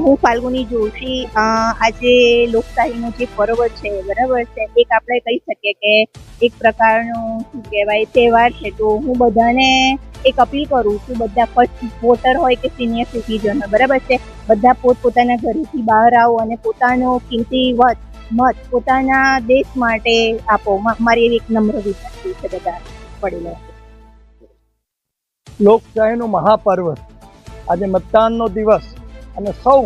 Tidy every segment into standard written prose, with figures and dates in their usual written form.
હું ફાલ્ગુની જોશી. આજે લોકશાહીનો જે પર્વ છે, બરાબર છે, એક આપણે કહી શકીએ કે એક પ્રકારનું શું કહેવાય તહેવાર છે. તો હું બધાને એક અપીલ કરું છું, બધા ફર્સ્ટ વોટર હોય કે સિનિયર સિટીઝન હોય, બરાબર છે, બધા પોતપોતાના ઘરેથી બહાર આવો અને પોતાનો કિંમતી મત પોતાના દેશ માટે આપો. મારી એવી એક નમ્ર વિનંતી છે બધા પડેલા. લોકશાહીનું મહાપર્વ આજે મતદાનનો દિવસ અને સૌ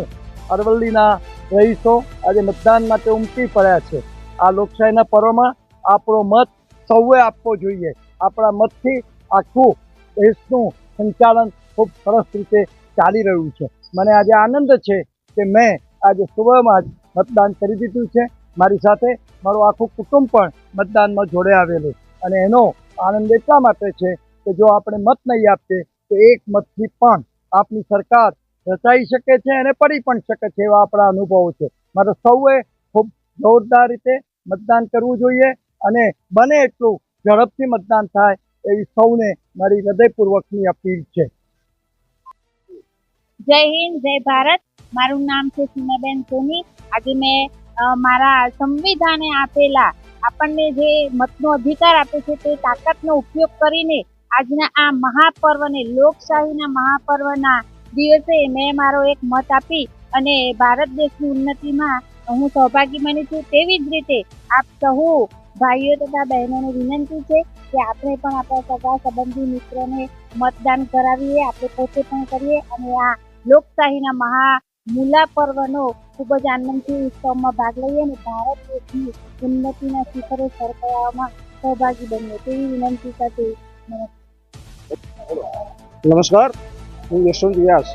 અરવલ્લીના રહીશો આજે મતદાન માટે ઉમટી પડ્યા છે. આ લોકશાહીના પર્વમાં આપણો મત સૌએ આપવો જોઈએ. આપણા મતથી આખું દેશનું સંચાલન ખૂબ સરસ રીતે ચાલી રહ્યું છે. મને આજે આનંદ છે કે મેં આજે સુબહમાં જ મતદાન કરી દીધું છે. મારી સાથે મારું આખું કુટુંબ પણ મતદાનમાં જોડે આવેલું, અને એનો આનંદ એટલા માટે છે કે જો આપણે મત નહીં આપીએ તો એક મતથી પણ આપની સરકાર રચાઈ શકે છે અને પડી પણ શકે છે, એવા આપણા અનુભવો છે. મારે સૌએ ખૂબ જોરદાર રીતે મતદાન કરવું જોઈએ અને બને એટલું ઝડપથી મતદાન થાય એવી સૌને મારી હૃદયપૂર્વકની અપીલ છે. જય હિન્દ, જય ભારત. મારું નામ છે સીમાબેન સોની. આજે મેં મારા સંવિધાને આપેલા આપણને જે મતનો અધિકાર આપે છે તે તાકાતનો ઉપયોગ કરીને આજના આ મહાપર્વને, લોકશાહીના મહાપર્વના દિવસે મેં મારો એક મત આપી અને ભારત દેશની ઉન્નતિમાં હું સહભાગી બની છું. તેવી જ રીતે આપ સહુ ભાઈઓ તથા બહેનોને વિનંતી છે કે આપણે પણ આપણા સગા સંબંધી મિત્રોને મતદાન કરાવીએ, આપણે પોતે પણ કરીએ અને આ લોકશાહીના મૂલા પર્વનો ખૂબ જ આનંદથી ઉત્સવમાં ભાગ લઈએ અને ભારત દેશની ઉન્નતિના શિખરે સર કરવામાં સહભાગી બનીએ તેવી વિનંતી સાથે નમસ્કાર, હું યશવંત વ્યાસ.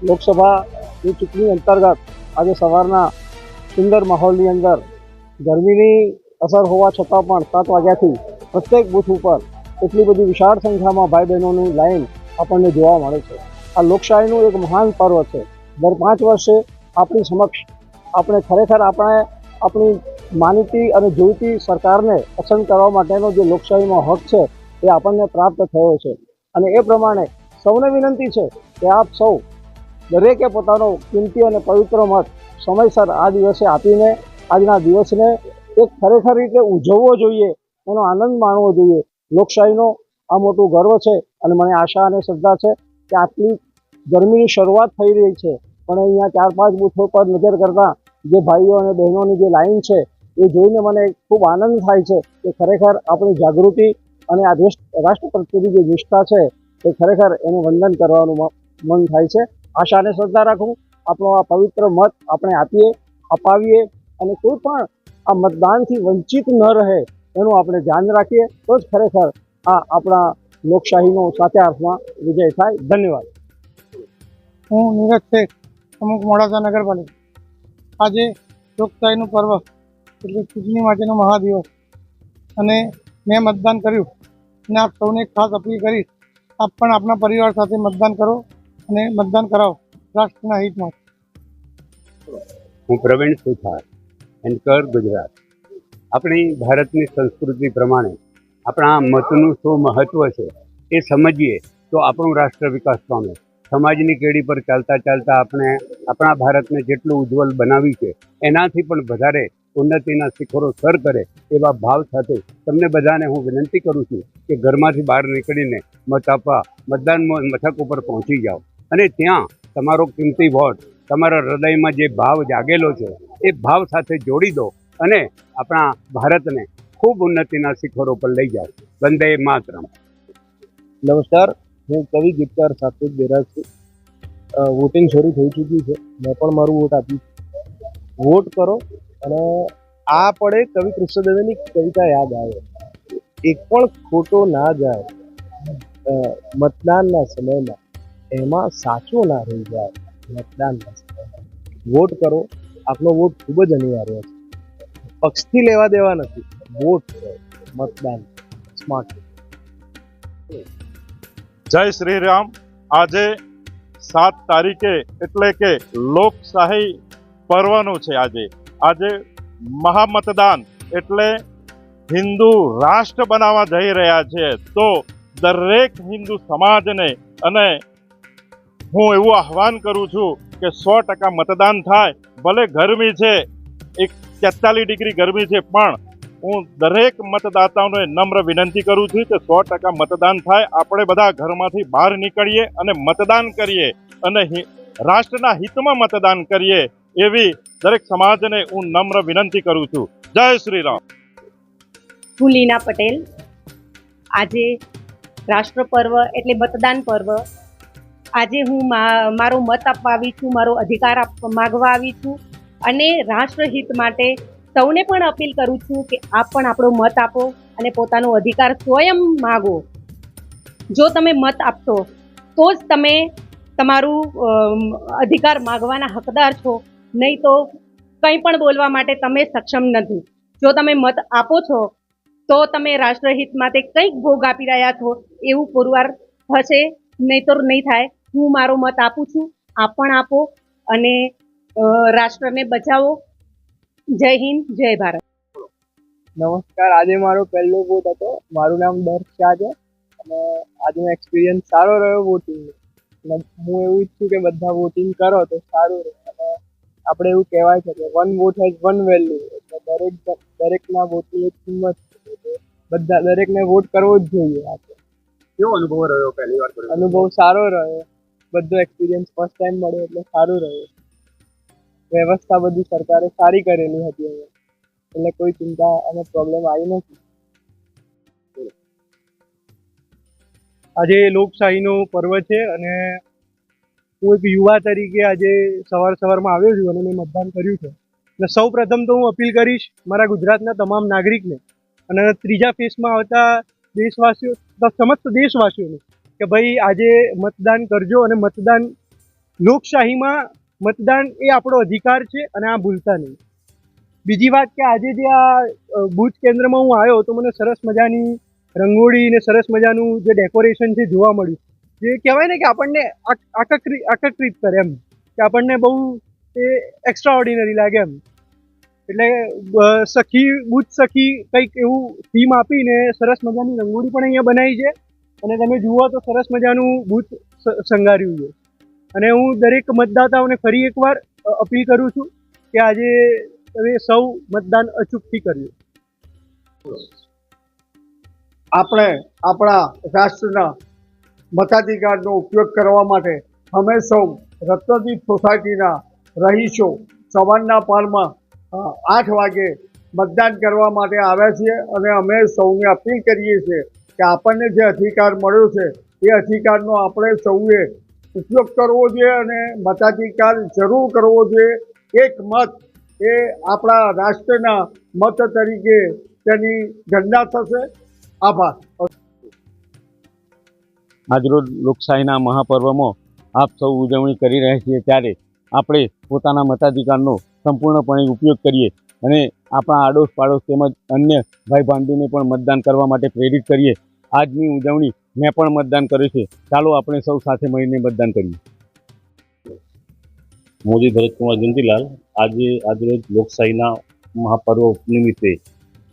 લોકસભાની ચૂંટણી અંતર્ગત આજે સવારના સુંદર માહોલની અંદર ગરમીની અસર હોવા છતાં પણ 7 વાગ્યાથી પ્રત્યેક બૂથ ઉપર એટલી બધી વિશાળ સંખ્યામાં ભાઈ બહેનોની લાઈન આપણને જોવા મળે છે. આ લોકશાહીનું એક મહાન પર્વ છે. દર 5 વર્ષે આપણી સમક્ષ આપણે ખરેખર આપણી માનીતી અને જોઈતી સરકારને પસંદ કરવા માટેનો જે લોકશાહીનો હક છે એ આપણને પ્રાપ્ત થયો છે. અને એ પ્રમાણે સૌને વિનંતી છે કે આપ સૌ દરેકે પોતાનો કિંમતી અને પવિત્ર મત સમયસર આ દિવસે આપીને આજના દિવસને એક ખરેખર રીતે ઉજવવો જોઈએ, એનો આનંદ માણવો જોઈએ. લોકશાહીનો આ મોટું ગર્વ છે અને મને આશા અને શ્રદ્ધા છે કે આટલી ગરમીની શરૂઆત થઈ રહી છે, પણ અહીંયા 4-5 બૂથો પર નજર કરતાં જે ભાઈઓ અને બહેનોની જે લાઈન છે એ જોઈને મને ખૂબ આનંદ થાય છે કે ખરેખર આપણી જાગૃતિ અને આ રાષ્ટ્ર પ્રત્યેની જે નિષ્ઠા છે એ ખરેખર એને વંદન કરવાનું મન થાય છે. આશા અને શ્રદ્ધા રાખું આપણો આ પવિત્ર મત આપણે અપાવીએ અને કોઈ પણ આ મતદાનથી વંચિત ન રહે એનું આપણે ધ્યાન રાખીએ, તો જ ખરેખર આ આપણા લોકશાહીનો સાચા અર્થમાં વિજય થાય. ધન્યવાદ. હું નીરજ શેખ, પ્રમુખ મોડાસા નગરપાલિકા. આજે લોકશાહીનું પર્વ એટલે ચૂંટણી માટેનો મહાદિવસ, અને મેં મતદાન કર્યું અને આપ સૌને ખાસ અપીલ કરીશ, આપ પણ આપના પરિવાર સાથે મતદાન કરો અને મતદાન કરાવો રાષ્ટ્રના હિતમાં. હું પ્રવીણ સુથાર, એન્કર, ગુજરાત. આપણી ભારતની સંસ્કૃતિ પ્રમાણે આપણા મતનું શું મહત્ત્વ છે એ સમજીએ તો આપણું રાષ્ટ્ર વિકાસ પામે. સમાજની કેડી પર ચાલતા ચાલતા આપણે આપણા ભારતને જેટલું ઉજ્જવલ બનાવી છે એનાથી પણ વધારે ઉન્નતિના શિખરો સર કરે એવા ભાવ સાથે તમને બધાને હું વિનંતી કરું છું કે ઘરમાંથી બહાર નીકળીને મત આપવા મતદાન મથક ઉપર પહોંચી જાઓ અને ત્યાં તમારો કિંમતી વોટ તમારા હૃદયમાં જે ભાવ જાગેલો છે એ ભાવ સાથે જોડી દો અને આપણા ભારતને ખૂબ ઉન્નતિના શિખરો પર લઈ જાઓ. વંદે માતરમ. નમસ્કાર, હું કવિ ગીતકાર સાત્વિક બેરાજ છું. વોટિંગ શરૂ થઈ ચૂક્યું છે. મેં પણ મારું વોટ આપ્યું. વોટ કરો અને આ પડે કવિ કૃષ્ણદેવની કવિતા યાદ આવે, એક પણ ખોટો ના જાય મતદાનના સમયમાં, એમાં સાચો ના રહી જાય મતદાનના સમયમાં. વોટ કરો. આપનો વોટ ખૂબ જ અનિવાર્ય છે. પક્ષથી લેવા દેવા નથી, વોટ કરો, મતદાન સ્માર્ટ. જય શ્રી રામ. આજે 7 તારીખે એટલે કે લોકશાહી પર્વનું છે. આજે મહામતદાન એટલે હિન્દુ રાષ્ટ્ર બનાવવા જઈ રહ્યા છે. તો દરેક હિન્દુ સમાજને અને હું એવું આહવાન કરું છું કે 100% મતદાન થાય. ભલે ગરમી છે, 43 ડિગ્રી ગરમી છે, પણ હું દરેક મતદાતાઓને નમ્ર વિનંતી કરું છું કે 100% મતદાન થાય. આપણે બધા ઘરમાંથી બહાર નીકળીએ અને મતદાન કરીએ અને રાષ્ટ્રના હિતમાં મતદાન કરીએ એવી દરેક સમાજને હું નમ્ર વિનંતી કરું છું. જય શ્રી રામ. હું લીના પટેલ. આજે રાષ્ટ્ર પર્વ એટલે મતદાન પર્વ. આજે હું મારો મત આપવા આવી છું, મારો અધિકાર માગવા આવી છું અને રાષ્ટ્રહિત માટે સૌને પણ અપીલ કરું છું કે આપ પણ આપણો મત આપો અને પોતાનો અધિકાર સ્વયં માગો. જો તમે મત આપશો તો જ તમે તમારું અધિકાર માગવાના હકદાર છો, નહીં તો કંઈ પણ બોલવા માટે તમે સક્ષમ નથી. જો તમે મત આપો છો તો તમે રાષ્ટ્રહિત માટે કંઈક ભોગ આપી રહ્યા છો એવું પુરવાર થશે, નહીં તો નહીં થાય. હું મારો મત આપું છું, આપ પણ આપો અને રાષ્ટ્રને બચાવો. જય હિન્દ, જય ભારત. નમસ્કાર. આજે મારો પહેલો વોટ હતો. મારું નામ દર્શ શાહ છે અને આજનો એક્સપિરિયન્સ સારો રહ્યો વોટિંગ. હું એવું ઈચ્છું કે બધા વોટિંગ કરો તો સારું રહે. અને આપણે એવું કહેવાય છે કે 1 વોટ હેઝ 1 વેલ્યુ, એટલે દરેકના વોટની એક કિંમત છે. બધા દરેકને વોટ કરવો જ જોઈએ. કેવો અનુભવ રહ્યો પહેલી વાર? અનુભવ સારો રહ્યો. બધો એક્સપિરિયન્સ ફર્સ્ટ ટાઈમ મળ્યો એટલે સારું રહ્યું. વ્યવસ્થા બધી સરકારે સારી કરેલી હતી હવે, એટલે કોઈ ચિંતા અને પ્રોબ્લેમ આવી નથી. આજે લોકશાહીનો પર્વ છે અને હું એક યુવા તરીકે આજે સવારમાં આવ્યો છું અને મેં મતદાન કર્યું છે. એટલે સૌ પ્રથમ તો હું અપીલ કરીશ મારા ગુજરાતના તમામ નાગરિકને અને ત્રીજા ફેઝમાં આવતા દેશવાસીઓ, સમસ્ત દેશવાસીઓને કે ભાઈ આજે મતદાન કરજો. અને મતદાન, લોકશાહીમાં મતદાન એ આપણો અધિકાર છે અને આ ભૂલતા નહીં. બીજી વાત કે આજે જે આ બૂથ કેન્દ્રમાં હું આવ્યો તો મને સરસ મજાની રંગોળી ને સરસ મજાનું જે ડેકોરેશન છે જોવા મળ્યું, જે કહેવાય ને કે આપણને આકર્ષિત કરે એમ, કે આપણને બહુ એ એક્સ્ટ્રા ઓર્ડિનરી લાગે એમ. એટલે બૂથ સખી કંઈક એવું થીમ આપીને સરસ મજાની રંગોળી પણ અહીંયા બનાવી છે અને તમે જુઓ તો સરસ મજાનું બૂથ શણગાર્યું છે. અને હું દરેક મતદાતાઓને ફરી એકવાર અપીલ કરું છું કે આજે તમે સૌ મતદાન અચૂકથી કર્યું. આપણે આપણા રાષ્ટ્રના મતાધિકારનો ઉપયોગ કરવા માટે અમે સૌ રત્નદીપ સોસાયટીના રહીશો સવારના પારમાં 8 વાગે મતદાન કરવા માટે આવ્યા છીએ અને અમે સૌને અપીલ કરીએ છીએ કે આપણને જે અધિકાર મળ્યો છે એ અધિકારનો આપણે સૌએ ઉપયોગ કરવો જોઈએ અને મતાધિકાર જરૂર કરવો જોઈએ. એક મત એ આપણા રાષ્ટ્રના મત તરીકે તેની ગણના થશે. આભાર. આજરોજ લોકશાહીના મહાપર્વમાં આપ સૌ ઉજવણી કરી રહ્યા છીએ ત્યારે આપણે પોતાના મતાધિકારનો સંપૂર્ણપણે ઉપયોગ કરીએ અને આપણા આડોશ પાડોશ તેમજ અન્ય ભાઈ ભાંડીને પણ મતદાન કરવા માટે પ્રેરિત કરીએ. આજની ઉજવણી મેં પણ મતદાન કર્યું છે. ચાલો આપણે સૌ સાથે મળીને મતદાન કરીએ. મોદી ભરતકુમાર જયંતિલાલ. આજરોજ લોકશાહીના મહાપર્વ નિમિત્તે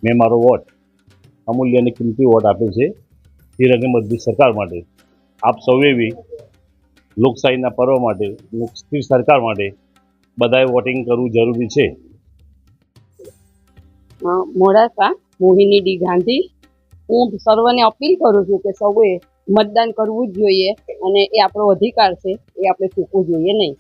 મેં મારો વોટ, અમૂલ્ય અને કિંમતી વોટ આપ્યો છે સ્થિર અને મજબૂત સરકાર માટે. આપ સૌએ બી લોકશાહીના પર્વ માટે, સ્થિર સરકાર માટે બધાએ વોટિંગ કરવું જરૂરી છે. મોડાસા મોહિની ડી ગાંધી. હું સર્વને અપીલ કરું છું કે સૌએ મતદાન કરવું જ જોઈએ અને એ આપણો અધિકાર છે, એ આપણે ચૂકવું જોઈએ નહીં.